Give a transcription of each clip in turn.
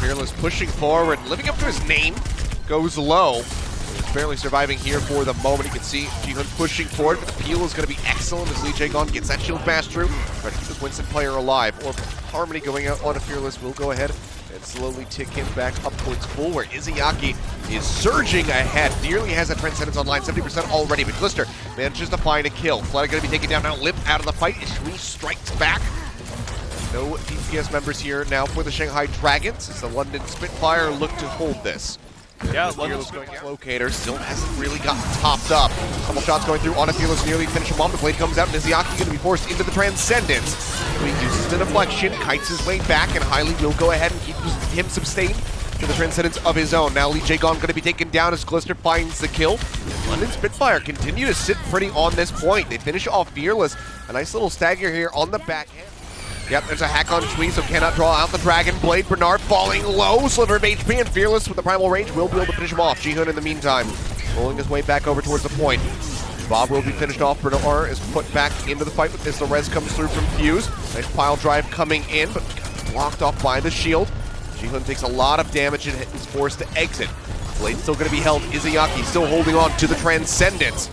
Fearless pushing forward, living up to his name, goes low. He's barely surviving here for the moment. You can see Jihoon pushing forward, but the peel is going to be excellent as Lee Jae-gon gets that shield bash through. Try to keep this Winston player alive. Or Harmony going out on a Fearless will go ahead and slowly tick him back up towards full, where Izayaki is surging ahead. Nearly has that Transcendence online, 70% already, but Glister manages to find a kill. Fleta going to be taken down now. Lip out of the fight. Shui strikes back. No DPS members here now for the Shanghai Dragons as the London Spitfire look to hold this. Yeah, Fearless going out. Locator still hasn't really gotten topped up. Couple shots going through on a Fearless, nearly finish him off. The blade comes out, and Izayaki going to be forced into the Transcendence. He uses the deflection, kites his way back, and Highly will go ahead and keep him sustained to the Transcendence of his own. Now Lee Jae-gon going to be taken down as Glister finds the kill. London Spitfire continue to sit pretty on this point. They finish off Fearless. A nice little stagger here on the back end. Yep, there's a hack on Shui, so cannot draw out the Dragon Blade. Bernard falling low, sliver of HP, and Fearless with the primal range will be able to finish him off. Jihoon in the meantime, rolling his way back over towards the point. Bob will be finished off. Bernard is put back into the fight as the res comes through from Fuse. Nice pile drive coming in, but blocked off by the shield. Jihoon takes a lot of damage and is forced to exit. Blade still going to be held. Izayaki still holding on to the Transcendence.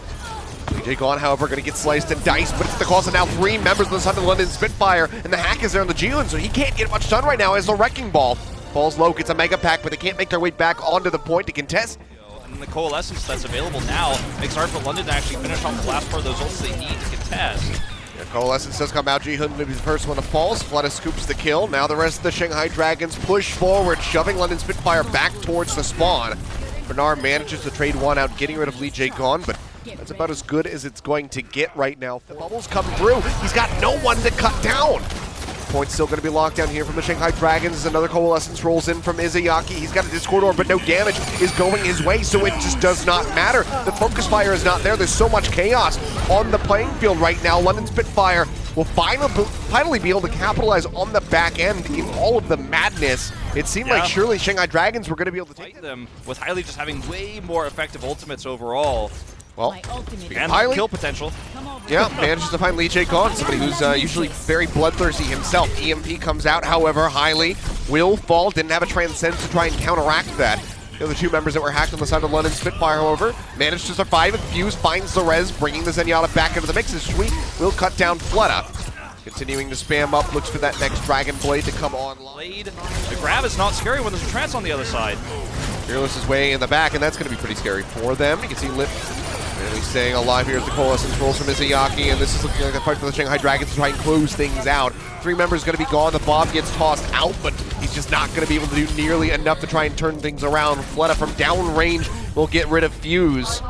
Jae-gon, however, going to get sliced and diced, but it's at the cost of now 3 members of the Sunday London Spitfire, and the hack is there on the Jihoon, so he can't get much done right now as the Wrecking Ball falls low, gets a Mega Pack, but they can't make their way back onto the point to contest. And the Coalescence that's available now makes it hard for London to actually finish off the last part of those ults they need to contest. Yeah, Coalescence does come out. Jihoon will be the first one to fall. Fleta scoops the kill. Now the rest of the Shanghai Dragons push forward, shoving London Spitfire back towards the spawn. Bernard manages to trade one out, getting rid of Lee Jae-gon, but that's about as good as it's going to get right now. The bubbles come through. He's got no one to cut down. Point's still going to be locked down here from the Shanghai Dragons as another Coalescence rolls in from Izayaki. He's got a Discord Orb, but no damage is going his way, so it just does not matter. The focus fire is not there. There's so much chaos on the playing field right now. London Spitfire will finally be able to capitalize on the back end in all of the madness. It seemed like surely Shanghai Dragons were going to be able to take them, with Highly just having way more effective ultimates overall. Well, and Highly, kill potential. Yeah, manages to find Lee Jae-gon, somebody who's usually very bloodthirsty himself. EMP comes out, however, Highly will fall. Didn't have a Transcend to try and counteract that. The other 2 members that were hacked on the side of London Spitfire, however, managed to survive, and Fuse finds the res, bringing the Zenyatta back into the mix as Shui will cut down Fleta. Continuing to spam up, looks for that next Dragon Blade to come on. Blade. The grab is not scary when there's a trance on the other side. Fearless is way in the back, and that's going to be pretty scary for them. You can see Lip really staying alive here as the Coalescence rolls from Izayaki, and this is looking like a fight for the Shanghai Dragons to try and close things out. 3 members going to be gone. The bomb gets tossed out, but he's just not going to be able to do nearly enough to try and turn things around. Fleta from downrange will get rid of Fuse.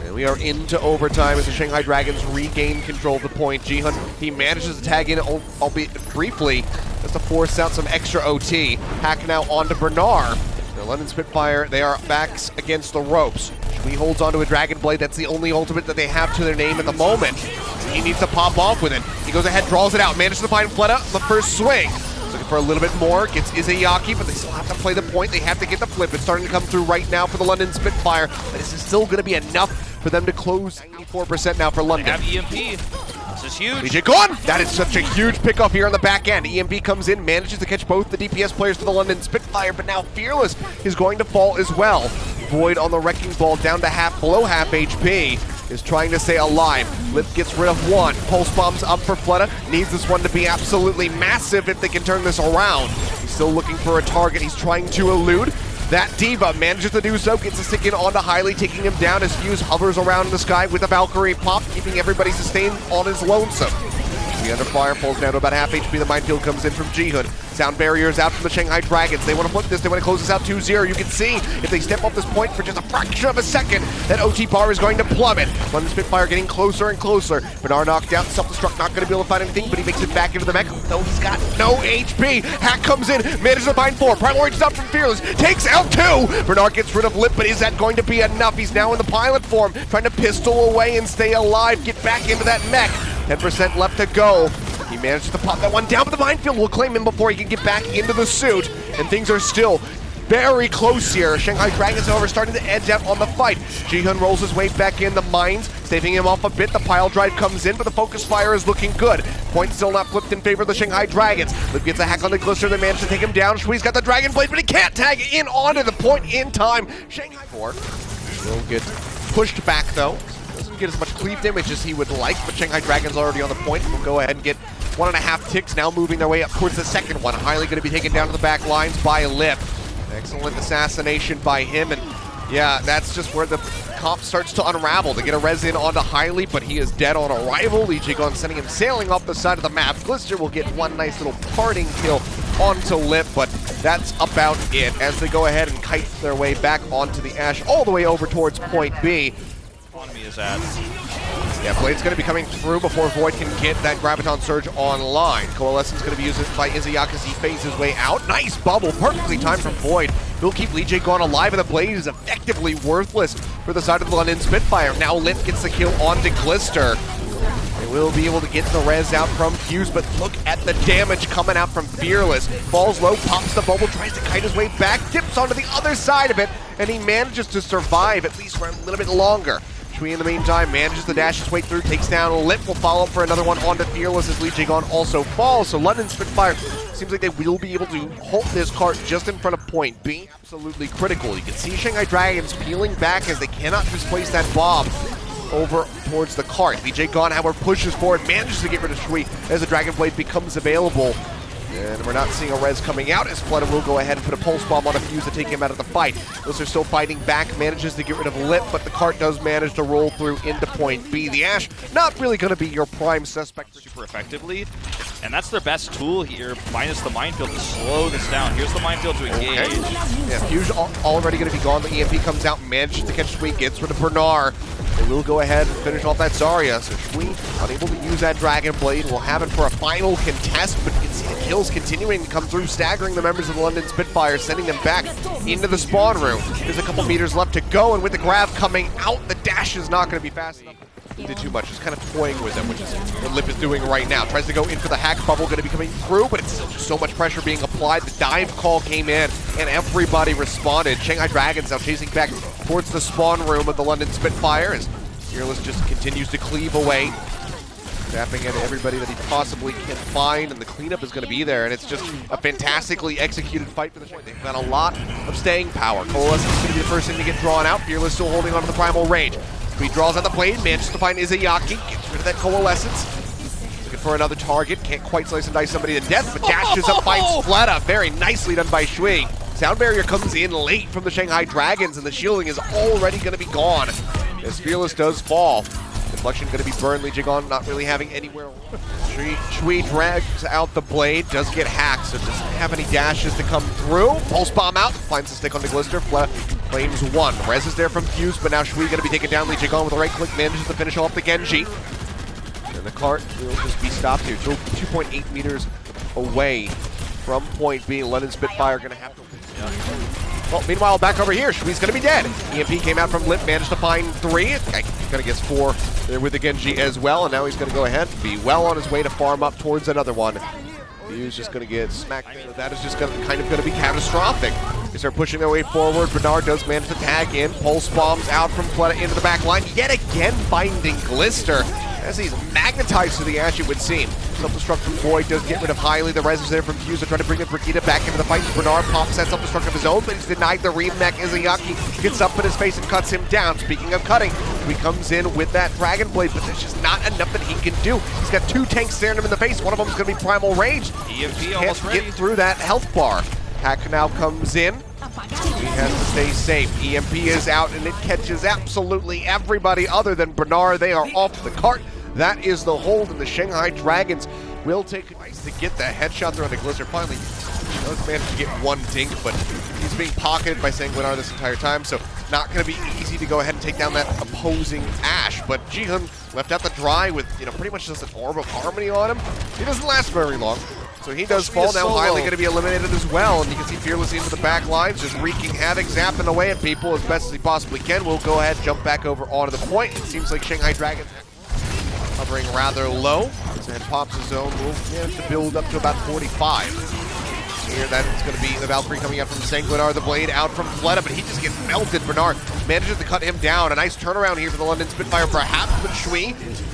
And we are into overtime as the Shanghai Dragons regain control of the point. Jihoon, he manages to tag in, albeit briefly, just to force out some extra OT. Hack now onto Bernard. The London Spitfire, they are backs against the ropes. Shui holds onto a Dragon Blade. That's the only ultimate that they have to their name at the moment. He needs to pop off with it. He goes ahead, draws it out, manages to find Fleta the first swing. Looking for a little bit more, gets Izayaki, but they still have to play the point. They have to get the flip. It's starting to come through right now for the London Spitfire, but this is still going to be enough for them to close 94% now for London. They have EMP. This is huge. Lee Jae-gon! That is such a huge pickoff here on the back end. EMP comes in, manages to catch both the DPS players for the London Spitfire, but now Fearless is going to fall as well. Void on the Wrecking Ball down to below half HP. Is trying to stay alive. Lip gets rid of 1. Pulse bombs up for Fleta. Needs this one to be absolutely massive if they can turn this around. He's still looking for a target. He's trying to elude. That Diva manages to do so, gets a stick in onto Highly, taking him down as Fuse hovers around in the sky with a Valkyrie pop, keeping everybody sustained on his lonesome. The under fire falls down to about half HP. The minefield comes in from Jihoon. Sound barriers out from the Shanghai Dragons. They want to flip this. They want to close this out 2-0. You can see if they step off this point for just a fraction of a second, that OT bar is going to plummet. London Spitfire getting closer and closer. Bernard knocked out. Self-destruct not going to be able to find anything, but he makes it back into the mech. No, he's got no HP. Hack comes in. Manages to find 4. Primal Rage up from Fearless. Takes out 2. Bernard gets rid of Lip, but is that going to be enough? He's now in the pilot form, trying to pistol away and stay alive. Get back into that mech. 10% left to go. He manages to pop that one down, but the minefield will claim him before he can get back into the suit. And things are still very close here. Shanghai Dragons, however, starting to edge out on the fight. Jihoon rolls his way back in. The mines Saving him off a bit, the pile drive comes in, but the focus fire is looking good. Point still not flipped in favor of the Shanghai Dragons. Lip gets a hack on the Glister, they manage to take him down. Shui's got the Dragon Blade, but he can't tag in onto the point in time. Shanghai 4 will get pushed back though. Doesn't get as much cleave damage as he would like, but Shanghai Dragons already on the point. We'll go ahead and get 1.5 ticks, now moving their way up towards the second one. Highly going to be taken down to the back lines by Lip. Excellent assassination by him, and yeah, that's just where the comp starts to unravel. To get a res in onto Highly, but he is dead on arrival. Lijigon sending him sailing off the side of the map. Glister will get one nice little parting kill onto Lip, but that's about it as they go ahead and kite their way back onto the Ash, all the way over towards point B. Economy is at. Yeah, Blade's going to be coming through before Void can get that Graviton Surge online. Coalescence going to be used by Izayaka as he fades his way out. Nice bubble, perfectly timed from Void. Will keep Lee J gone alive, and the Blade is effectively worthless for the side of the London Spitfire. Now Lit gets the kill onto Glister. They will be able to get the res out from Fuse, but look at the damage coming out from Fearless. Falls low, pops the bubble, tries to kite his way back, dips onto the other side of it, and he manages to survive at least for a little bit longer. Shui, in the meantime, manages to dash his way through, takes down Lip, will follow up for another one onto Fearless as Lee Jae-gon also falls. So London Spitfire seems like they will be able to hold this cart just in front of point B. Absolutely critical. You can see Shanghai Dragons peeling back as they cannot displace that bomb over towards the cart. Lee Jae-gon, however, pushes forward, manages to get rid of Shui as the Dragon Blade becomes available. And we're not seeing a res coming out as Flutter will go ahead and put a pulse bomb on a Fuse to take him out of the fight. Those are still fighting back, manages to get rid of Lip, but the cart does manage to roll through into point B. The Ash, not really going to be your prime suspect Super effectively, and that's their best tool here, minus the minefield to slow this down. Here's the minefield to engage. Okay. Yeah, Fuse already going to be gone. The EMP comes out, manages to catch Shui, gets rid of Bernard. They will go ahead and finish off that Zarya. So Shui, unable to use that Dragon Blade, will have it for a final contest, but you can see the kills continuing to come through, staggering the members of the London Spitfire, sending them back into the spawn room. There's a couple meters left to go, and with the grab coming out, the dash is not going to be fast enough. He did too much, just kind of toying with them, which is what Lip is doing right now. Tries to go in for the hack bubble, going to be coming through, but it's still just so much pressure being applied. The dive call came in, and everybody responded. Shanghai Dragons now chasing back towards the spawn room of the London Spitfire as Fearless just continues to cleave away, tapping at everybody that he possibly can find, and the cleanup is going to be there, and it's just a fantastically executed fight for the Shanghai. They've got a lot of staying power. Coalescence is going to be the first thing to get drawn out. Fearless still holding on to the Primal Rage. He draws out the blade, manages to find Izayaki, gets rid of that Coalescence. Looking for another target, can't quite slice and dice somebody to death, but dashes up, finds Fleta. Very nicely done by Shui. Sound Barrier comes in late from the Shanghai Dragons, and the shielding is already going to be gone as Fearless does fall. Deflection going to be burned. Lee Jae-gon not really having anywhere. Shui drags out the blade, does get hacked, so doesn't have any dashes to come through. Pulse bomb out, finds the stick on the Glister. Claims one. Res is there from Fuse, but now Shui going to be taken down. Lee Jae-gon with a right click manages to finish off the Genji. And the cart will just be stopped here. 2.8 meters away from point B. London Spitfire going to have to... Well, meanwhile, back over here, Shui's going to be dead. EMP came out from Lip, managed to find 3. He's going to get 4 there with the Genji as well, and now he's going to go ahead and be well on his way to farm up towards another one. He's just going to get smacked. That is just going to be catastrophic. They start pushing their way forward. Bernard does manage to tag in. Pulse bombs out from Fleta into the back line. Yet again finding Glister as he's magnetized to the Ash, it would seem. Self-destruct from Void does get rid of Highly. The res is there from Fuse. They're trying to bring in Brigitte back into the fight. Bernard pops that self-destruct of his own, but he's denied the remech. Izayaki gets up in his face and cuts him down. Speaking of cutting, he comes in with that Dragon Blade, but there's just not enough that he can do. He's got 2 tanks staring him in the face. One of them is going to be Primal Rage. EMP almost ready. Get through that health bar. Hack now comes in. He has to stay safe. EMP is out, and it catches absolutely everybody other than Bernard. They are off the cart. That is the hold, and the Shanghai Dragons will take nice to get the headshot there on the Glister. Finally, does manage to get 1 dink, but he's being pocketed by Sanguinar this entire time, so not going to be easy to go ahead and take down that opposing Ash. But Jihoon left out the dry with, pretty much just an Orb of Harmony on him. He doesn't last very long. So he does fall now, Highly going to be eliminated as well, and you can see Fearless into the back lines, just wreaking havoc, zapping away at people as best as he possibly can. We'll go ahead and jump back over onto the point. It seems like Shanghai Dragons hovering rather low. And pops his own, will manage to build up to about 45. Here, that's going to be the Valkyrie coming out from Sanguinar, the blade out from Fleta, but he just gets melted. Bernard manages to cut him down. A nice turnaround here for the London Spitfire, perhaps, but Shui,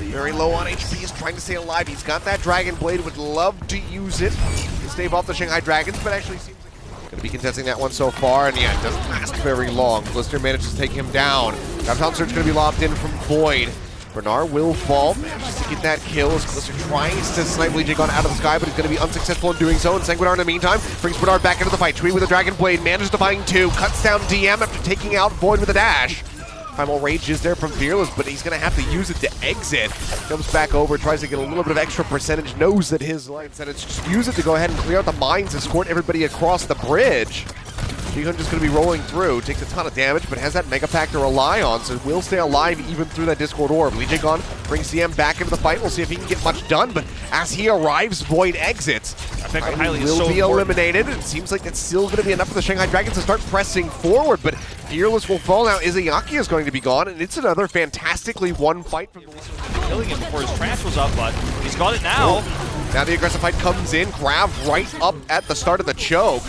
very low on HP, is trying to stay alive. He's got that Dragon Blade, would love to use it to stave off the Shanghai Dragons, but actually seems like he's going to be contesting that one so far, and yeah, it doesn't last very long. Blister manages to take him down. Downtown Surge going to be lobbed in from Void. Bernard will fall, manages to get that kill as Glister tries to snipe Legion out of the sky, but he's going to be unsuccessful in doing so. And Sanguinar in the meantime brings Bernard back into the fight. Chui with a Dragon Blade, manages to find two, cuts down DM after taking out Void with a dash. Primal Rage is there from Fearless, but he's going to have to use it to exit. Comes back over, tries to get a little bit of extra percentage, knows that his line sentence, just use it to go ahead and clear out the mines, escort everybody across the bridge. Jihun just going to be rolling through, takes a ton of damage, but has that Mega Pack to rely on, so will stay alive even through that Discord Orb. Legion brings CM back into the fight. We'll see if he can get much done, but as he arrives, Void exits. Will be eliminated. It seems like it's still going to be enough for the Shanghai Dragons to start pressing forward, but Fearless will fall now. Izayaki is going to be gone, and it's another fantastically won fight from the killing him before his trance was up, but he's got it now. Now the aggressive fight comes in, Grav right up at the start of the choke.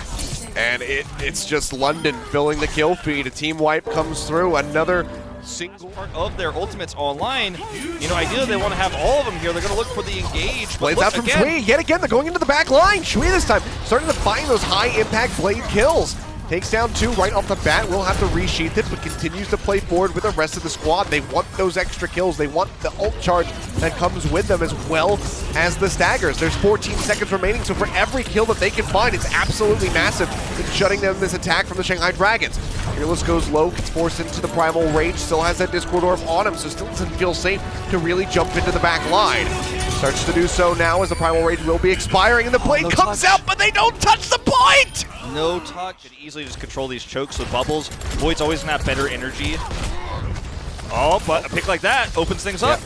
And it's just London filling the kill feed. A team wipe comes through. Another single part of their ultimates online. You know, ideally they want to have all of them here. They're going to look for the engage. Blades out from Shui. Yet again, they're going into the back line. Shui this time starting to find those high impact blade kills. Takes down two right off the bat. Will have to resheath it, but continues to play forward with the rest of the squad. They want those extra kills. They want the ult charge that comes with them, as well as the staggers. There's 14 seconds remaining, so for every kill that they can find, it's absolutely massive in shutting down this attack from the Shanghai Dragons. Fearless goes low, gets forced into the Primal Rage, still has that Discord Orb on him, so still doesn't feel safe to really jump into the back line. Starts to do so now as the Primal Rage will be expiring, and the blade comes out, but they don't touch the point! No touch. Could easily just control these chokes with bubbles. Void's always gonna have better energy. Oh, but a pick like that opens things up.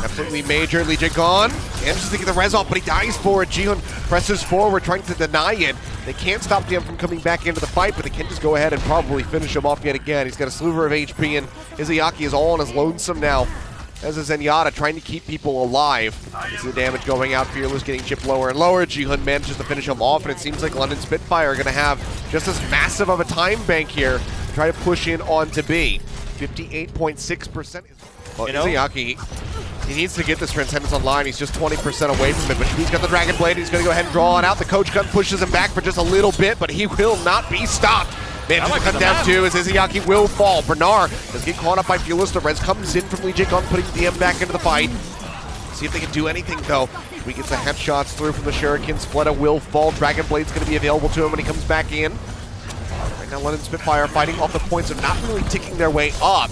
Absolutely major. Legion gone. Manages to get the res off, but he dies for it. Jihun presses forward, trying to deny it. They can't stop DM from coming back into the fight, but they can just go ahead and probably finish him off yet again. He's got a sliver of HP, and Izayaki is all on his lonesome now. As a Zenyatta trying to keep people alive. You see the damage going out. Fearless getting chipped lower and lower. Jihun manages to finish him off, and it seems like London Spitfire are going to have just as massive of a time bank here to try to push in on to B. 58.6%. Well, Izayaki, he needs to get this Transcendence online. He's just 20% away from it, but he's got the Dragon Blade. He's going to go ahead and draw it out. The Coach Gun pushes him back for just a little bit, but he will not be stopped. Manages to cut down two as Izayaki will fall. Bernard does get caught up by Fearless. The res comes in from Legion, putting DM back into the fight. See if they can do anything, though. We get the headshots through from the Shurikens. Fleta will fall. Dragon Blade's going to be available to him when he comes back in. Right now, London Spitfire fighting off the points of not really ticking their way up.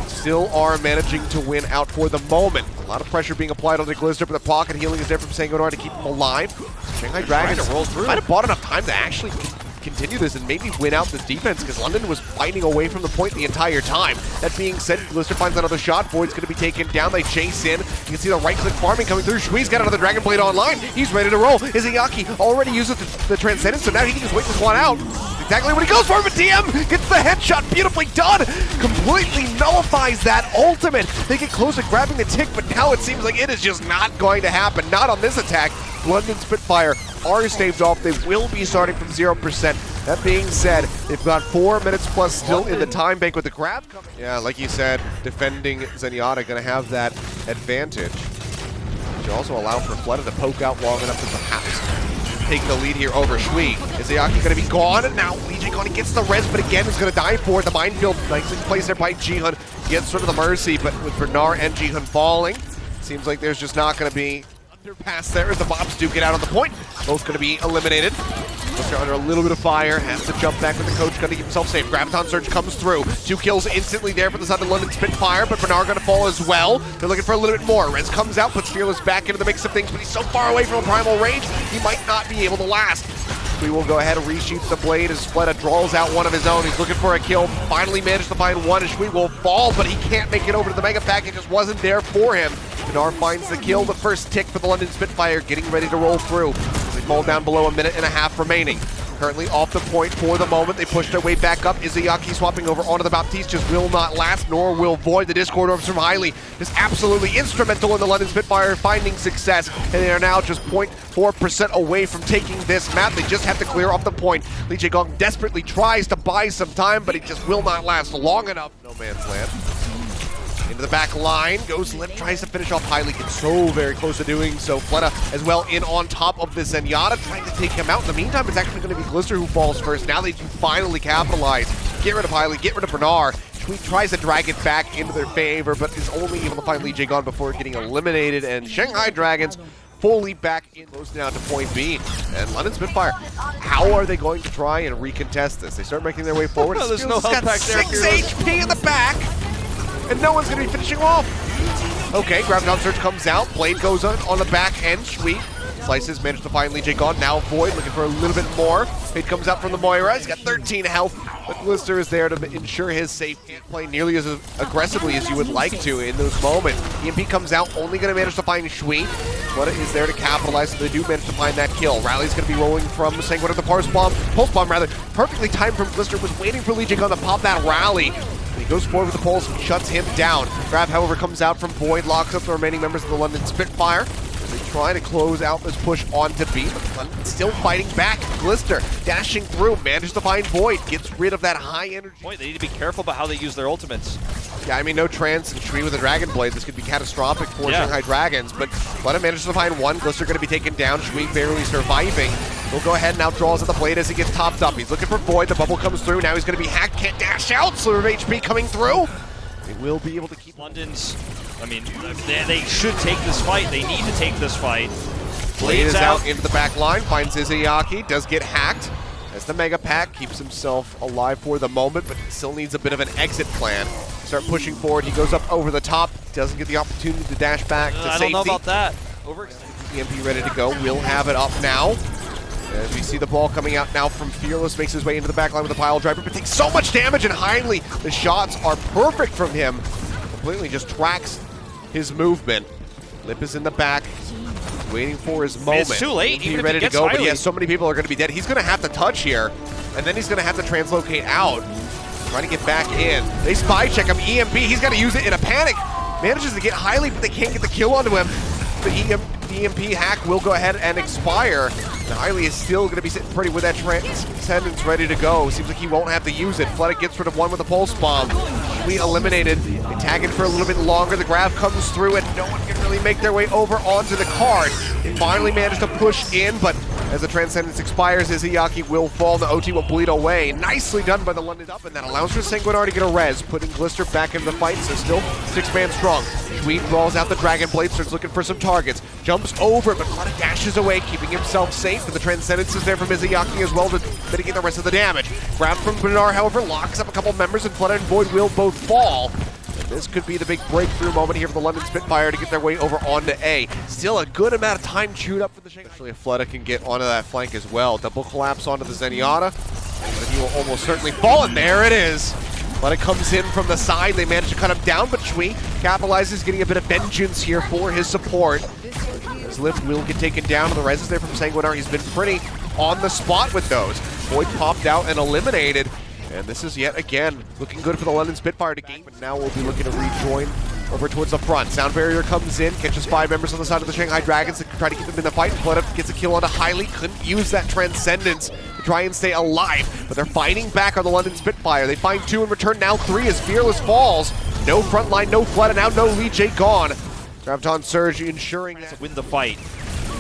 Still are managing to win out for the moment. A lot of pressure being applied on the Glister, but the pocket healing is there from Sanguinar to keep him alive. Shanghai Dragons might have bought enough time to actually continue this and maybe win out this defense, because London was fighting away from the point the entire time. That being said, Glister finds another shot. Void's going to be taken down. They chase in. You can see the right-click farming coming through. Shui's got another Dragon Blade online. He's ready to roll. Izayaki already uses the Transcendence, so now he can just wait this one out. Exactly what he goes for, but DM gets the headshot. Beautifully done. Completely nullifies that ultimate. They get close to grabbing the tick, but now it seems like it is just not going to happen. Not on this attack. London Spitfire are staved off. They will be starting from 0%. That being said, they've got 4 minutes plus still in the time bank with the grab coming. Yeah, like you said, defending Zenyatta going to have that advantage. Should also allow for Fleta to poke out long enough to perhaps take the lead here over Shui. Izayaki going to be gone, and now Legion gets the res, but again is going to die for it. The minefield nicely placed there by Jihun. Gets sort of the mercy, but with Bernard and Jihun falling, seems like there's just not going to be underpass there as the mobs do get out on the point. Both going to be eliminated. They're under a little bit of fire, has to jump back with the Coach Gun to keep himself safe. Graviton Surge comes through. 2 kills instantly there for the side of London Spitfire, but Bernard going to fall as well. They're looking for a little bit more. Rez comes out, puts Fearless back into the mix of things, but he's so far away from a Primal Rage, he might not be able to last. We will go ahead and resheath the blade as Fleta draws out one of his own. He's looking for a kill. Finally managed to find one, and Shui will fall, but he can't make it over to the Mega Pack. It just wasn't there for him. Bernard finds the kill, the first tick for the London Spitfire, getting ready to roll through. They fall down below a minute and a half remaining. currently off the point for the moment. They push their way back up. Izayaki swapping over onto the Baptiste just will not last, nor will Void. The Discord Orbs from Hiley is absolutely instrumental in the London Spitfire finding success, and they are now just 0.4% away from taking this map. They just have to clear off the point. Lee Jae-gong desperately tries to buy some time, but it just will not last long enough. No man's land. Into the back line, goes Lip, tries to finish off Hiley, gets so very close to doing so. Fleta as well in on top of the Zenyatta, trying to take him out. In the meantime, it's actually going to be Glister who falls first. Now they do finally capitalize. Get rid of Hiley, get rid of Bernard. Tweet tries to drag it back into their favor, but is only able to find Lee Jae-gong before getting eliminated, and Shanghai Dragons fully back in, close down to point B. And London Spitfire, how are they going to try and recontest this? They start making their way forward. There's no health pack there. 6 HP in the back, and no one's going to be finishing off. Okay, Graviton Surge comes out. Blade goes on the back end. Sweet. Slices managed to find Lee Jae-gong. Now Void looking for a little bit more. Fade comes out from the Moira. He's got 13 health, but Glister is there to ensure his safety. Can't play nearly as aggressively as you would like to in those moments. EMP comes out, only going to manage to find Shui. Fleta is there to capitalize, so they do manage to find that kill. Rally's going to be rolling from Sanguine to the Pulse Bomb, perfectly timed from Glister, was waiting for Lee Jae-gong to pop that Rally. He goes forward with the pulse and shuts him down. Grab, however, comes out from Void, locks up the remaining members of the London Spitfire. They try to close out this push onto B, but London still fighting back. Glister dashing through, manages to find Void, gets rid of that high energy. They need to be careful about how they use their ultimates. Yeah, I mean, no trance and Shui with a Dragon Blade. This could be catastrophic for Shanghai Dragons, but Fleta manages to find one. Glister going to be taken down. Shui barely surviving. He'll go ahead and now draws at the blade as he gets topped up. He's looking for Void. The bubble comes through. Now he's going to be hacked. Can't dash out. Sliver of HP coming through. They will be able to keep London's. I mean, they should take this fight. They need to take this fight. Blade is out into the back line. Finds Izayaki. Does get hacked. As the Mega Pack keeps himself alive for the moment, but still needs a bit of an exit plan. Start pushing forward. He goes up over the top. Doesn't get the opportunity to dash back to safety. I don't know about that. EMP ready to go. Will have it up now. As we see the ball coming out now from Fearless, makes his way into the back line with a pile driver, but takes so much damage, and Hiley, the shots are perfect from him. Completely just tracks his movement. Lip is in the back, waiting for his moment. It's too late. He's ready to go, but yeah, so many people are going to be dead. He's going to have to touch here, and then he's going to have to translocate out. Trying to get back in. They spy check him. EMP, he's got to use it in a panic. Manages to get Hiley, but they can't get the kill onto him. The EMP hack will go ahead and expire. Now, Hiley is still going to be sitting pretty with that Transcendence ready to go. Seems like he won't have to use it. Fleta gets rid of one with a Pulse Bomb. We eliminated. They tag it for a little bit longer. The grab comes through, and no one can really make their way over onto the card. They finally managed to push in, but as the Transcendence expires, Izayaki will fall. The OT will bleed away. Nicely done by the London up, and that allows for Sanguinar to get a res, putting Glister back into the fight, so still 6-man strong. Tweed rolls out the Dragon Blade, starts looking for some targets. Jumps over, but Fleta dashes away, keeping himself safe, but the Transcendence is there from Izayaki as well to mitigate the rest of the damage. Grab from Bernard, however, locks up a couple members, and Fleta and Void will both fall. This could be the big breakthrough moment here for the London Spitfire to get their way over onto A. Still a good amount of time chewed up for the Shanghai. Actually, if Fleta can get onto that flank as well. Double collapse onto the Zenyatta. And he will almost certainly fall, and there it is. Fleta comes in from the side. They manage to cut him down, but Shui capitalizes, getting a bit of vengeance here for his support. As Lift will get taken down, and the res is there from Sanguinar. He's been pretty on the spot with those. Void popped out and eliminated. And this is yet again looking good for the London Spitfire to gain. But now we'll be looking to rejoin over towards the front. Sound Barrier comes in, catches 5 members on the side of the Shanghai Dragons to try to keep them in the fight. Fleta gets a kill onto Hiley. Couldn't use that Transcendence to try and stay alive. But they're fighting back on the London Spitfire. They find 2 in return, now 3 as Fearless falls. No front line, no Fleta, now no Lee Jae-gong. Graviton Surge ensuring that. Win the fight.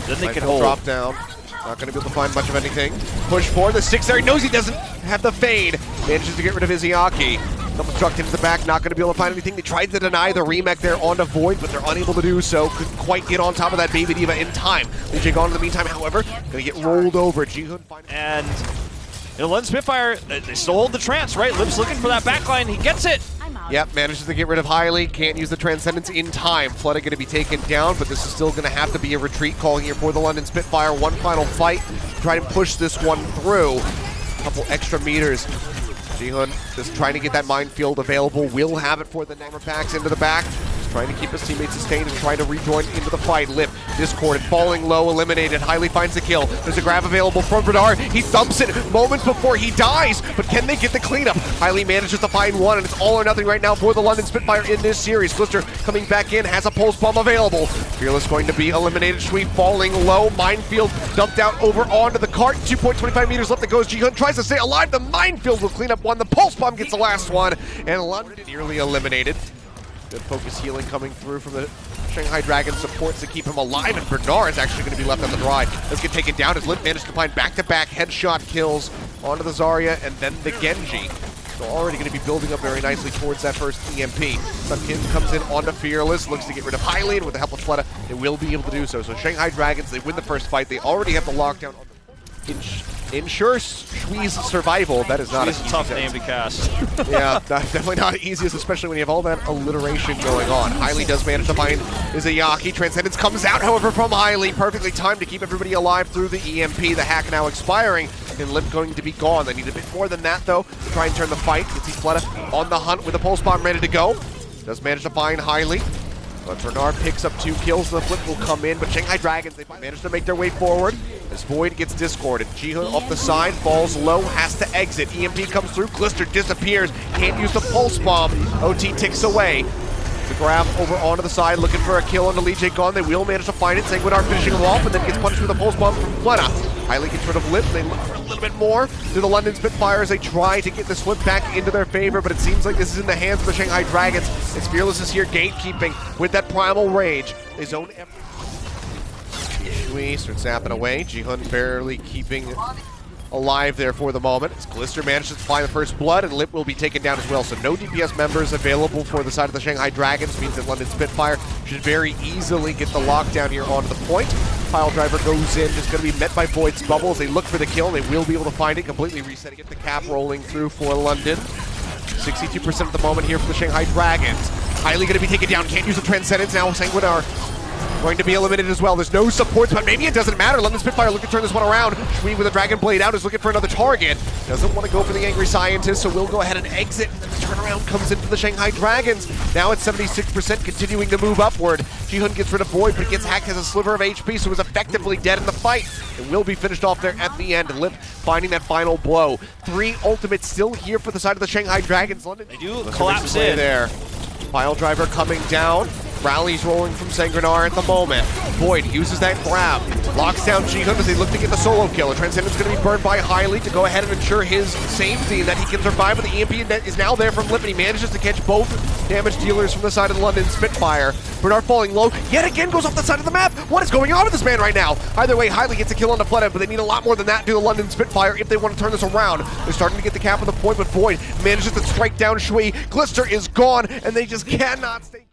Then they can hold. Drop down. Not going to be able to find much of anything. Push forward. The 6 there. He knows he doesn't have the fade. Manages to get rid of Izayaki. Double struck into the back. Not going to be able to find anything. They tried to deny the remake there onto Void, but they're unable to do so. Couldn't quite get on top of that Baby Diva in time. Lee Jae-gong in the meantime, however, going to get rolled over. Jihoon and London Spitfire, they still hold the trance, right? Lip's looking for that backline. He gets it. Yep, manages to get rid of Hiley. Can't use the Transcendence in time. Fleta going to be taken down, but this is still going to have to be a retreat calling here for the London Spitfire. One final fight. Try to push this one through. A couple extra meters. Jihoon just trying to get that minefield available. Will have it for the number packs into the back. trying to keep his teammates sustained and trying to rejoin into the fight. Lip discorded, falling low, eliminated. Highly finds the kill. There's a grab available from Bernard. He thumps it moments before he dies, but can they get the cleanup? Highly manages to find one, and it's all or nothing right now for the London Spitfire in this series. Glister coming back in, has a pulse bomb available. Fearless going to be eliminated. Shui falling low. Minefield dumped out over onto the cart. 2.25 meters left to go as Ji-Hun tries to stay alive. The minefield will clean up one. The pulse bomb gets the last one, and London nearly eliminated. Good focus healing coming through from the Shanghai Dragons supports to keep him alive, and Bernard is actually going to be left on the dry. Let's get taken down as Lip managed to find back-to-back headshot kills onto the Zarya and then the Genji. So already going to be building up very nicely towards that first EMP. Sunkin comes in onto Fearless, looks to get rid of Hylian with the help of Fleta. They will be able to do so. So Shanghai Dragons, they win the first fight. They already have the lockdown on the ensures Shui's survival. That is not a tough name to cast. Yeah, definitely not the easiest, especially when you have all that alliteration going on. Hylie does manage to find Izayaki. Transcendence comes out, however, from Hylie. Perfectly timed to keep everybody alive through the EMP. The hack now expiring, and Lip going to be gone. They need a bit more than that, though, to try and turn the fight. You can see Fleta on the hunt with a pulse bomb ready to go. Does manage to find Hylie. But Bernard picks up 2 kills, and the flip will come in, but Shanghai Dragons, they manage to make their way forward as Void gets discorded. Ji-Hun off the side, falls low, has to exit. EMP comes through, Glister disappears, can't use the pulse bomb. OT ticks away. The grab over onto the side, looking for a kill on the Lee J Gon. They will manage to find it. Sanguinar finishing him off, and then gets punished with a pulse bomb from Fleta. Hylie gets rid of Lip. They look for a little bit more to the London Spitfires. They try to get this flip back into their favor, but it seems like this is in the hands of the Shanghai Dragons. As Fearless is here gatekeeping with that primal rage. They zone everything. Shui starts snapping away. Ji-Hun barely keeping alive there for the moment. As Glister manages to find the first blood, and Lip will be taken down as well. So no DPS members available for the side of the Shanghai Dragons, means that London Spitfire should very easily get the lockdown here onto the point. Pile driver goes in, just going to be met by Void's bubble as they look for the kill, and they will be able to find it, completely resetting. Get the cap rolling through for London. 62% at the moment here for the Shanghai Dragons. Hylie going to be taken down, can't use the Transcendence now. Sanguinar going to be eliminated as well. There's no supports, but maybe it doesn't matter. London Spitfire looking to turn this one around. Shui with a Dragon Blade out is looking for another target. Doesn't want to go for the Angry Scientist, so we'll go ahead and exit. And then the turnaround comes in for the Shanghai Dragons. Now at 76%, continuing to move upward. Ji-Hun gets rid of Void, but gets hacked as a sliver of HP, so is effectively dead in the fight. It will be finished off there at the end. Lip finding that final blow. 3 ultimates still here for the side of the Shanghai Dragons. London, they do collapse in there. Pile driver coming down. Rallies rolling from Sanguinar at the moment. Void uses that grab. Locks down Ji-Hun as they look to get the solo kill. Transcendence going to be burned by Hylie to go ahead and ensure his safety and that he can survive. But the EMP is now there from Lip, and he manages to catch both damage dealers from the side of the London Spitfire. Bernard falling low, yet again goes off the side of the map. What is going on with this man right now? Either way, Hylie gets a kill on the Fleta, but they need a lot more than that to the London Spitfire if they want to turn this around. They're starting to get the cap on the point, but Void manages to strike down Shui. Glister is gone, and they just cannot stay.